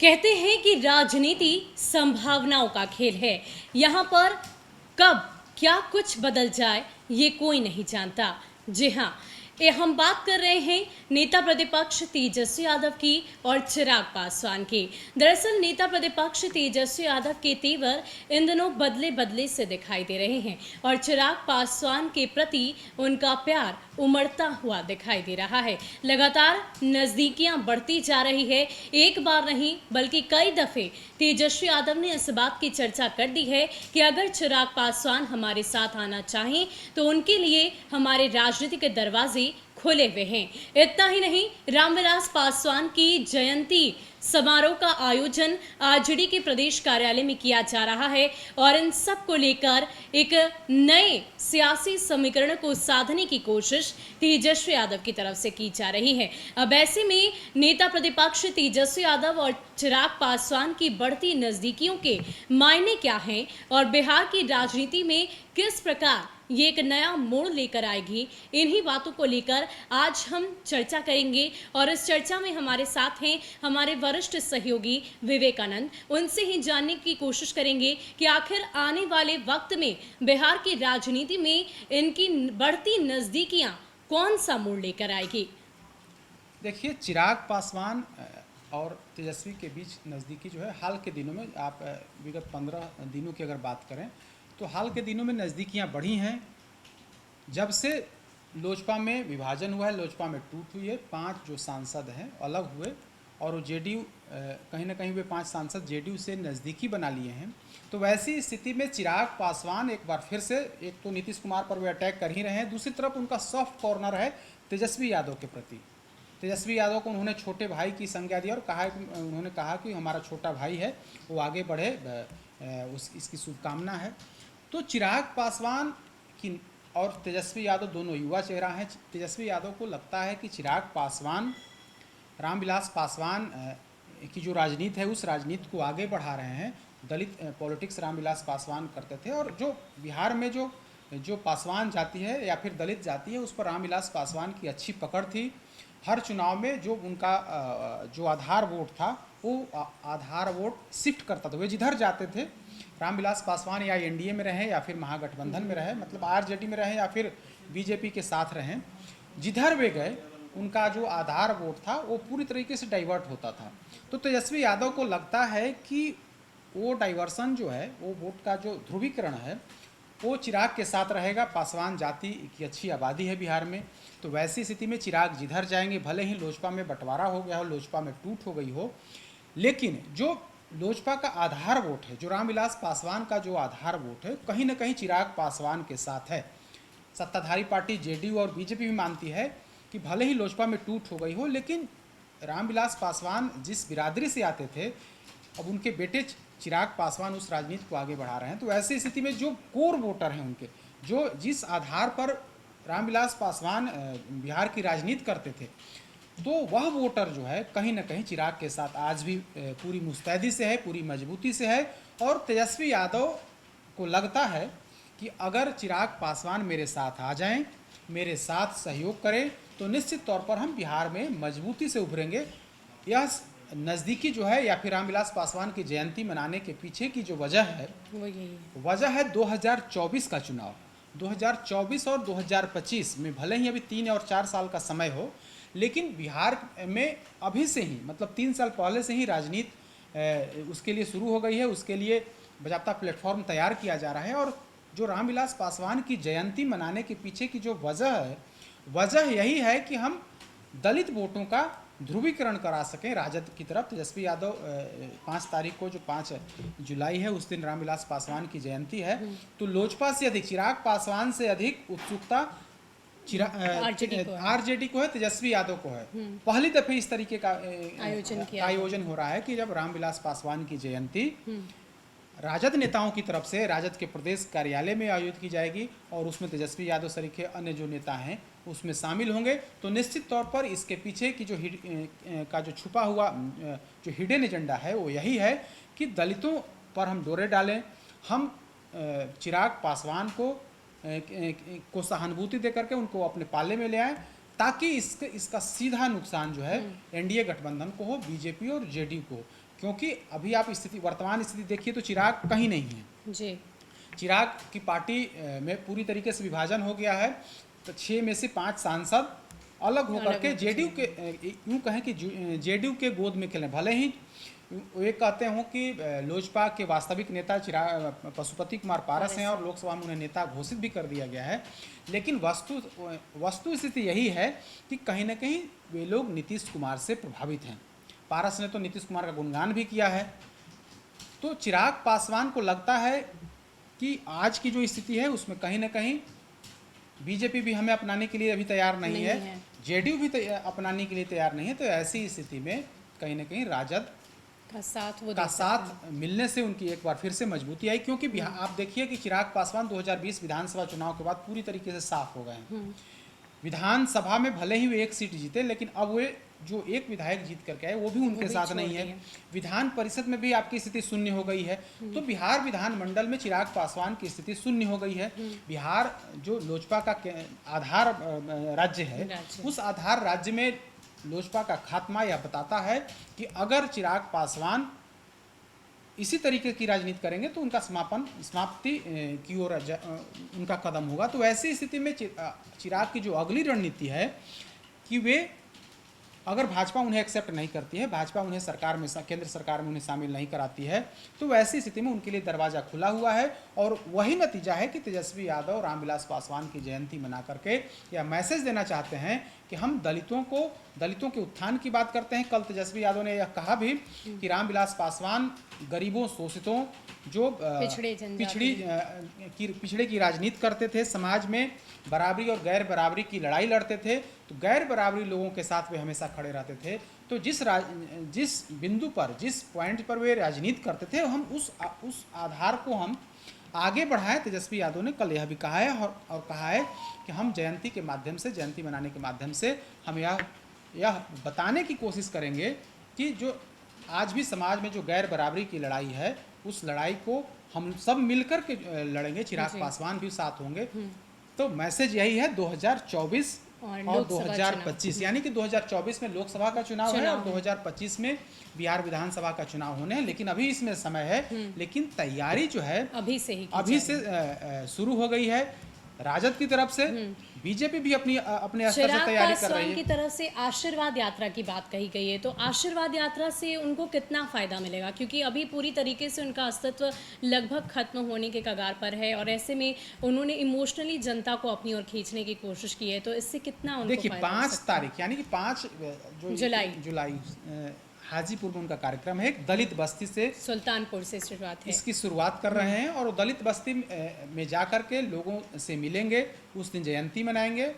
कहते हैं कि राजनीति संभावनाओं का खेल है। यहाँ पर कब क्या कुछ बदल जाए ये कोई नहीं जानता। जी हाँ, ये हम बात कर रहे हैं नेता प्रतिपक्ष तेजस्वी यादव की और चिराग पासवान की। दरअसल नेता प्रतिपक्ष तेजस्वी यादव के तेवर इन दिनों बदले बदले से दिखाई दे रहे हैं और चिराग पासवान के प्रति उनका प्यार उमड़ता हुआ दिखाई दे रहा है। लगातार नजदीकियां बढ़ती जा रही है। एक बार नहीं बल्कि कई दफे तेजस्वी यादव ने इस बात की चर्चा कर दी है कि अगर चिराग पासवान हमारे साथ आना चाहें तो उनके लिए हमारे राजनीतिक दरवाजे खुले हुए हैं। इतना ही नहीं, रामविलास पासवान की जयंती समारोह का आयोजन आरजेडी के प्रदेश कार्यालय में किया जा रहा है और इन सब को लेकर एक नए सियासी समीकरण को साधने की कोशिश तेजस्वी यादव की तरफ से की जा रही है। अब ऐसे में नेता प्रतिपक्ष तेजस्वी यादव और चिराग पासवान की बढ़ती नजदीकियों के मायने क्या हैं और बिहार की राजनीति में किस प्रकार ये एक नया मोड़ लेकर आएगी, इन्हीं बातों को लेकर आज हम चर्चा करेंगे। और इस चर्चा में हमारे साथ हैं हमारे वरिष्ठ सहयोगी विवेकानंद। उनसे ही जानने की कोशिश करेंगे कि आखिर आने वाले वक्त में बिहार की राजनीति में इनकी बढ़ती नजदीकियां कौन सा मोड़ लेकर आएगी। देखिए, चिराग पासवान और तेजस्वी के बीच नज़दीकी जो है हाल के दिनों में, आप विगत 15 दिनों की अगर बात करें तो हाल के दिनों में नज़दीकियां बढ़ी हैं। जब से लोजपा में विभाजन हुआ है, लोजपा में टूट हुई है, 5 जो सांसद हैं अलग हुए और वो जेडीयू कहीं ना कहीं वे 5 सांसद जेडीयू से नज़दीकी बना लिए हैं। तो वैसी स्थिति में चिराग पासवान एक बार फिर से, एक तो नीतीश कुमार पर वे अटैक कर ही रहे हैं, दूसरी तरफ उनका सॉफ्ट कॉर्नर है तेजस्वी यादव के प्रति। तेजस्वी यादव को उन्होंने छोटे भाई की संज्ञा दी और उन्होंने कहा कि हमारा छोटा भाई है, वो आगे बढ़े, इसकी शुभकामना है। तो चिराग पासवान की और तेजस्वी यादव दोनों युवा चेहरा हैं। तेजस्वी यादव को लगता है कि चिराग पासवान रामविलास पासवान की जो राजनीति है उस राजनीति को आगे बढ़ा रहे हैं। दलित पॉलिटिक्स रामविलास पासवान करते थे और जो बिहार में जो पासवान जाति है या फिर दलित जाति है उस पर रामविलास पासवान की अच्छी पकड़ थी। हर चुनाव में जो उनका जो आधार वोट था वो आधार वोट शिफ्ट करता था। वे जिधर जाते थे, रामविलास पासवान या एनडीए में रहे या फिर महागठबंधन में रहे, मतलब आरजेडी में रहे या फिर बीजेपी के साथ रहें, जिधर वे गए उनका जो आधार वोट था वो पूरी तरीके से डाइवर्ट होता था। तो तेजस्वी यादव को लगता है कि वो डाइवर्सन जो है, वो वोट का जो ध्रुवीकरण है वो चिराग के साथ रहेगा। पासवान जाति की अच्छी आबादी है बिहार में, तो वैसी स्थिति में चिराग जिधर जाएंगे, भले ही लोजपा में बंटवारा हो गया हो, लोजपा में टूट हो गई हो, लेकिन जो लोजपा का आधार वोट है, जो रामविलास पासवान का जो आधार वोट है, कहीं ना कहीं चिराग पासवान के साथ है। सत्ताधारी पार्टी जेडीयू और बीजेपी भी मानती है कि भले ही लोजपा में टूट हो गई हो, लेकिन रामविलास पासवान जिस बिरादरी से आते थे, अब उनके बेटे चिराग पासवान उस राजनीति को आगे बढ़ा रहे हैं। तो ऐसी स्थिति में जो कोर वोटर हैं उनके, जो जिस आधार पर रामविलास पासवान बिहार की राजनीति करते थे, तो वह वोटर जो है कहीं ना कहीं चिराग के साथ आज भी पूरी मुस्तैदी से है, पूरी मजबूती से है। और तेजस्वी यादव को लगता है कि अगर चिराग पासवान मेरे साथ आ जाएं, मेरे साथ सहयोग करें, तो निश्चित तौर पर हम बिहार में मजबूती से उभरेंगे। यह नज़दीकी जो है या फिर रामविलास पासवान की जयंती मनाने के पीछे की जो वजह है, वजह है 2024 का चुनाव। 2024 और 2025 में भले ही अभी 3 और 4 साल का समय हो, लेकिन बिहार में अभी से ही, मतलब 3 साल पहले से ही राजनीति उसके लिए शुरू हो गई है, उसके लिए बाकायदा प्लेटफॉर्म तैयार किया जा रहा है। और जो रामविलास पासवान की जयंती मनाने के पीछे की जो वजह है, वजह यही है कि हम दलित वोटों का ध्रुवीकरण करा सकें राजद की तरफ। तेजस्वी यादव 5 तारीख को, जो 5 जुलाई है, उस दिन रामविलास पासवान की जयंती है। तो लोजपा से अधिक, चिराग पासवान से अधिक उत्सुकता आरजेडी को है, तेजस्वी यादव को है। पहली दफे इस तरीके का आयोजन हो रहा है कि जब रामविलास पासवान की जयंती राजद नेताओं की तरफ से राजद के प्रदेश कार्यालय में आयोजित की जाएगी और उसमें तेजस्वी यादव सरीखे अन्य जो नेता हैं उसमें शामिल होंगे। तो निश्चित तौर पर इसके पीछे की जो छुपा हुआ जो हिडन एजेंडा है वो यही है कि दलितों पर हम डोरे डालें, हम चिराग पासवान को सहानुभूति दे करके उनको अपने पाले में ले आएँ, ताकि इसका सीधा नुकसान जो है एनडीए गठबंधन को हो, बीजेपी और जेडीयू को। क्योंकि अभी आप स्थिति वर्तमान स्थिति देखिए तो चिराग कहीं नहीं है। जी। चिराग की पार्टी में पूरी तरीके से विभाजन हो गया है। तो 6 में से 5 सांसद अलग होकर के जेडीयू के यूँ कहें कि जेडीयू के गोद में खेलें। भले ही वे कहते हों कि लोजपा के वास्तविक नेता चिराग पशुपति कुमार पारस हैं और लोकसभा में उन्हें नेता घोषित भी कर दिया गया है, लेकिन वस्तु स्थिति यही है कि कहीं ना कहीं वे लोग नीतीश कुमार से प्रभावित हैं। पारस ने तो नीतीश कुमार का गुणगान भी किया है। तो चिराग पासवान को लगता है कि आज की जो स्थिति है उसमें कहीं ना कहीं बीजेपी भी हमें अपनाने के लिए अभी तैयार नहीं है, जेडीयू भी अपनाने के लिए तैयार नहीं है। तो ऐसी स्थिति में कहीं ना कहीं राजद का साथ मिलने से उनकी एक बार फिर से मजबूती आई, क्योंकि आप देखिए कि चिराग पासवान 2020 विधानसभा चुनाव के बाद पूरी तरीके से साफ हो गए हैं। विधानसभा में भले ही वे एक सीट जीते, लेकिन अब वे जो एक विधायक जीत करके आए वो भी उनके साथ नहीं है। विधान परिषद में भी आपकी स्थिति शून्य हो गई है। तो बिहार विधानमंडल में चिराग पासवान की स्थिति शून्य हो गई है। बिहार जो लोजपा का आधार राज्य है, उस आधार राज्य में लोजपा का खात्मा यह बताता है कि अगर चिराग पासवान इसी तरीके की राजनीति करेंगे तो उनका समाप्ति की ओर उनका कदम होगा। तो ऐसी स्थिति में चिराग की जो अगली रणनीति है कि वे अगर भाजपा उन्हें एक्सेप्ट नहीं करती है, भाजपा उन्हें सरकार में केंद्र सरकार में उन्हें शामिल नहीं कराती है, तो ऐसी स्थिति में उनके लिए दरवाज़ा खुला हुआ है। और वही नतीजा है कि तेजस्वी यादव रामविलास पासवान की जयंती मना करके यह मैसेज देना चाहते हैं कि हम दलितों के उत्थान की बात करते हैं। कल तेजस्वी यादव ने यह कहा भी कि रामविलास पासवान गरीबों, शोषितों, जो पिछड़े की राजनीति करते थे, समाज में बराबरी और गैर बराबरी की लड़ाई लड़ते थे, तो गैर बराबरी लोगों के साथ वे हमेशा खड़े रहते थे। तो जिस बिंदु पर, जिस पॉइंट पर वे राजनीति करते थे, हम उस आधार को हम आगे बढ़ाएं। तेजस्वी यादव ने कल यह भी कहा है और कहा है कि हम जयंती मनाने के माध्यम से हम यह बताने की कोशिश करेंगे कि जो आज भी समाज में जो गैर बराबरी की लड़ाई है, उस लड़ाई को हम सब मिलकर के लड़ेंगे। चिराग पासवान भी साथ होंगे। तो मैसेज यही है 2024 और 2025, यानी कि 2024 में लोकसभा का चुनाव है और 2025 में बिहार विधानसभा का चुनाव होने हैं। लेकिन अभी इसमें समय है, लेकिन तैयारी जो है अभी से शुरू हो गई है। राजद की तरफ से बीजेपी भी अपने स्तर से तैयारी कर रही है। की तरफ से आशीर्वाद यात्रा की बात कही गई है, तो आशीर्वाद यात्रा से उनको कितना फायदा मिलेगा? क्योंकि अभी पूरी तरीके से उनका अस्तित्व लगभग खत्म होने के कगार पर है और ऐसे में उन्होंने इमोशनली जनता को अपनी ओर खींचने की कोशिश की है, तो इससे कितना उनको देखिए 5 तारीख यानी कि 5 जुलाई हाजीपुर में उनका कार्यक्रम है। एक दलित बस्ती से, सुल्तानपुर से शुरुआत है, इसकी शुरुआत कर रहे हैं और दलित बस्ती में जाकर के लोगों से मिलेंगे। उस दिन जयंती मनाएंगे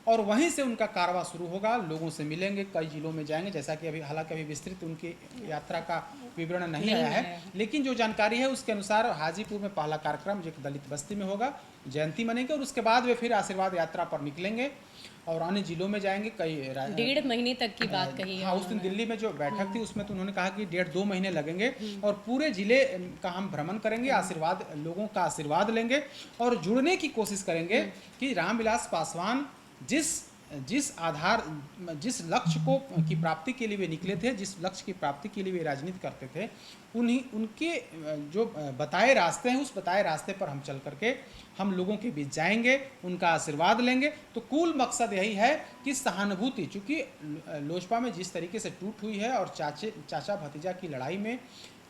और वहीं से उनका कारवां शुरू होगा। लोगों से मिलेंगे, कई जिलों में जाएंगे, जैसा कि हालांकि अभी विस्तृत उनकी यात्रा का विवरण नहीं आया है, लेकिन जो जानकारी है उसके अनुसार हाजीपुर में पहला कार्यक्रम जो दलित बस्ती में होगा, जयंती मनेंगे और उसके बाद वे फिर आशीर्वाद यात्रा पर निकलेंगे और अन्य जिलों में जाएंगे। कई 1.5 महीने तक की बात कही है। हाँ, उस दिन दिल्ली में जो बैठक थी उसमें तो उन्होंने कहा कि 1.5-2 महीने लगेंगे और पूरे जिले का हम भ्रमण करेंगे, लोगों का आशीर्वाद लेंगे और जुड़ने की कोशिश करेंगे कि रामविलास पासवान जिस लक्ष्य की प्राप्ति के लिए वे निकले थे, जिस लक्ष्य की प्राप्ति के लिए वे राजनीति करते थे, उनके जो बताए रास्ते हैं, उस बताए रास्ते पर हम चल करके हम लोगों के बीच जाएंगे, उनका आशीर्वाद लेंगे। तो कुल मकसद यही है कि सहानुभूति, चूँकि लोजपा में जिस तरीके से टूट हुई है और चाचा भतीजा की लड़ाई में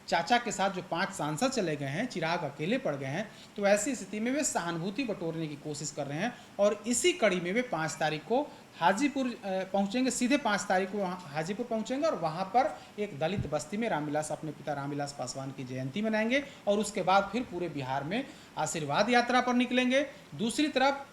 चाचा के साथ जो 5 सांसद चले गए हैं, चिराग अकेले पड़ गए हैं, तो ऐसी स्थिति में वे सहानुभूति बटोरने की कोशिश कर रहे हैं और इसी कड़ी में वे 5 तारीख को हाजीपुर पहुंचेंगे। सीधे 5 तारीख को हाजीपुर पहुंचेंगे और वहां पर एक दलित बस्ती में अपने पिता रामविलास पासवान की जयंती मनाएंगे और उसके बाद फिर पूरे बिहार में आशीर्वाद यात्रा पर निकलेंगे। दूसरी तरफ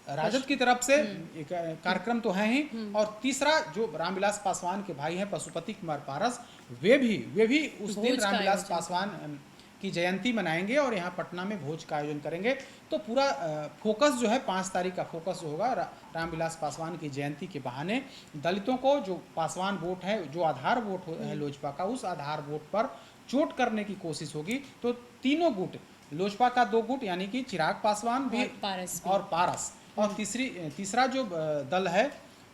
राजद की तरफ से एक कार्यक्रम तो है ही, और तीसरा जो रामविलास पासवान के भाई हैं पशुपति कुमार पारस, वे भी उस दिन रामविलास पासवान की जयंती मनाएंगे और यहाँ पटना में भोज का आयोजन करेंगे। तो पूरा फोकस जो है 5 तारीख का फोकस जो होगा रामविलास पासवान की जयंती के बहाने दलितों को जो पासवान वोट है, जो आधार वोट है लोजपा का, उस आधार वोट पर चोट करने की कोशिश होगी। तो तीनों गुट, लोजपा का 2 गुट यानी कि चिराग पासवान भी और पारस और तीसरा जो दल है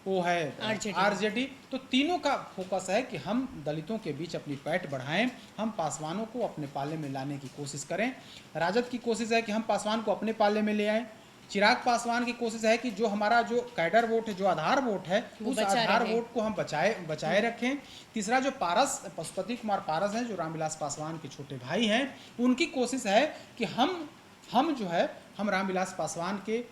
वो है RJD। आरजेडी। तो तीनों का फोकस है कि हम दलितों के बीच अपनी पैठ बढ़ाएं, हम पासवानों को अपने पाले में लाने की कोशिश करें। राजद की कोशिश है कि हम पासवान को अपने पाले में ले आएं। चिराग पासवान की कोशिश है कि जो हमारा जो कैडर वोट है, जो आधार वोट है, उस आधार वोट को हम बचाए रखें। तीसरा जो पारस, पशुपति कुमार पारस हैं, जो रामविलास पासवान के छोटे भाई हैं, उनकी कोशिश है कि हम जो है, हम रामविलास पासवान के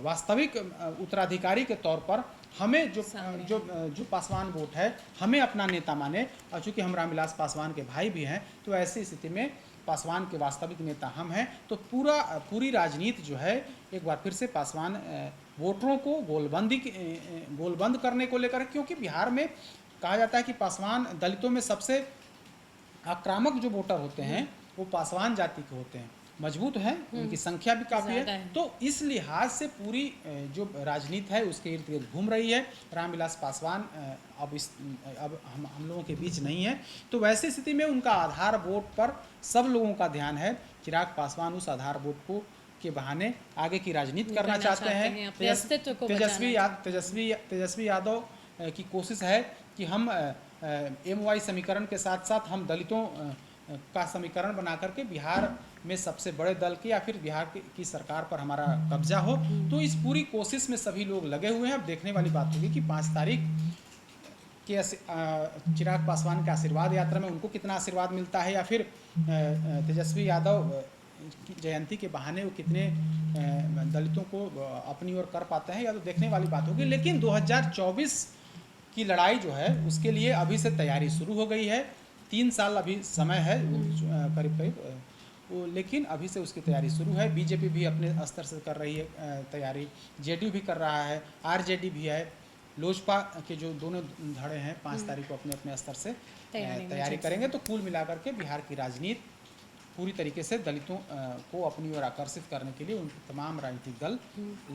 वास्तविक उत्तराधिकारी के तौर पर हमें जो पासवान वोट है, हमें अपना नेता माने। और चूँकि हम रामविलास पासवान के भाई भी हैं, तो ऐसी स्थिति में पासवान के वास्तविक नेता हम हैं। तो पूरी राजनीति जो है, एक बार फिर से पासवान वोटरों को गोलबंद करने को लेकर, क्योंकि बिहार में कहा जाता है कि पासवान दलितों में सबसे आक्रामक जो वोटर होते हैं वो पासवान जाति के होते हैं, मजबूत हैं, उनकी संख्या भी काफ़ी है। तो इस लिहाज से पूरी जो राजनीति है उसके इर्द गिर्द घूम रही है। रामविलास पासवान अब हम लोगों के बीच नहीं है, तो वैसी स्थिति में उनका आधार वोट पर सब लोगों का ध्यान है। चिराग पासवान उस आधार वोट को के बहाने आगे की राजनीति करना चाहते हैं। तेजस्वी यादव की कोशिश है कि हम MY समीकरण के साथ साथ हम दलितों का समीकरण बना करके बिहार में सबसे बड़े दल की या फिर बिहार की सरकार पर हमारा कब्जा हो। तो इस पूरी कोशिश में सभी लोग लगे हुए हैं। अब देखने वाली बात होगी कि 5 तारीख के चिराग पासवान के आशीर्वाद यात्रा में उनको कितना आशीर्वाद मिलता है, या फिर तेजस्वी यादव की जयंती के बहाने वो कितने दलितों को अपनी ओर कर पाते हैं, या तो देखने वाली बात होगी। लेकिन 2024 की लड़ाई जो है उसके लिए अभी से तैयारी शुरू हो गई है। 3 साल अभी समय है करीब, लेकिन अभी से उसकी तैयारी शुरू है। बीजेपी भी अपने स्तर से कर रही है तैयारी, जेडीयू भी कर रहा है, आरजेडी भी है, लोजपा के जो दोनों धड़े हैं 5 तारीख को अपने अपने स्तर से तैयारी करेंगे। तो कुल मिलाकर के बिहार की राजनीति पूरी तरीके से दलितों को अपनी ओर आकर्षित करने के लिए उनके तमाम राजनीतिक दल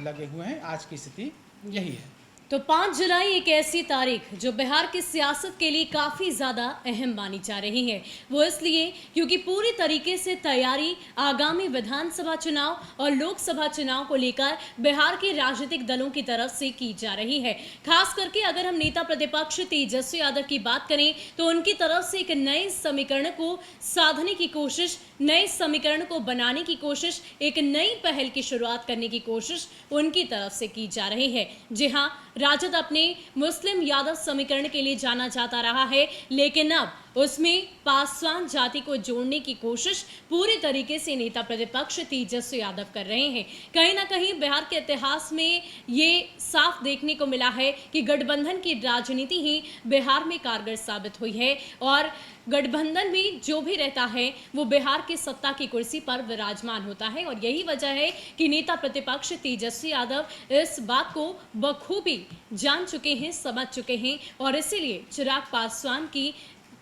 लगे हुए हैं। आज की स्थिति यही है। तो 5 जुलाई एक ऐसी तारीख जो बिहार की सियासत के लिए काफ़ी ज़्यादा अहम मानी जा रही है। वो इसलिए क्योंकि पूरी तरीके से तैयारी आगामी विधानसभा चुनाव और लोकसभा चुनाव को लेकर बिहार के राजनीतिक दलों की तरफ से की जा रही है। खास करके अगर हम नेता प्रतिपक्ष तेजस्वी यादव की बात करें तो उनकी तरफ से एक नए समीकरण को साधने की कोशिश, नए समीकरण को बनाने की कोशिश, एक नई पहल की शुरुआत करने की कोशिश उनकी तरफ से की जा रही है। जी हाँ, राजद अपने मुस्लिम यादव समीकरण के लिए जाना जाता रहा है, लेकिन अब उसमें पासवान जाति को जोड़ने की कोशिश पूरी तरीके से नेता प्रतिपक्ष तेजस्वी यादव कर रहे हैं। कहीं ना कहीं बिहार के इतिहास में ये साफ देखने को मिला है कि गठबंधन की राजनीति ही बिहार में कारगर साबित हुई है, और गठबंधन भी जो भी रहता है वो बिहार की सत्ता की कुर्सी पर विराजमान होता है। और यही वजह है कि नेता प्रतिपक्ष तेजस्वी यादव इस बात को बखूबी जान चुके हैं, समझ चुके हैं, और इसीलिए चिराग पासवान की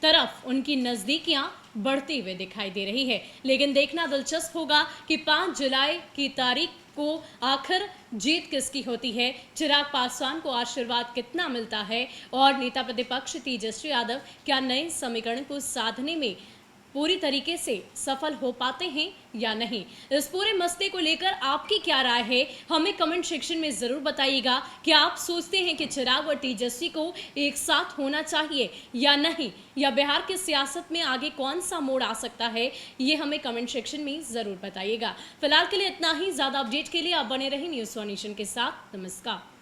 तरफ उनकी नजदीकियां बढ़ती हुए दिखाई दे रही है। लेकिन देखना दिलचस्प होगा कि 5 जुलाई की तारीख को आखिर जीत किसकी होती है, चिराग पासवान को आशीर्वाद कितना मिलता है, और नेता प्रतिपक्ष तेजस्वी यादव क्या नए समीकरण को साधने में पूरी तरीके से सफल हो पाते हैं या नहीं। इस पूरे मसले को लेकर आपकी क्या राय है, हमें कमेंट सेक्शन में जरूर बताइएगा। क्या आप सोचते हैं कि चिराग और तेजस्वी को एक साथ होना चाहिए या नहीं, या बिहार की सियासत में आगे कौन सा मोड़ आ सकता है, ये हमें कमेंट सेक्शन में जरूर बताइएगा। फिलहाल के लिए इतना ही। ज्यादा अपडेट के लिए आप बने रहिए न्यूज़ 1 नेशन के साथ। नमस्कार।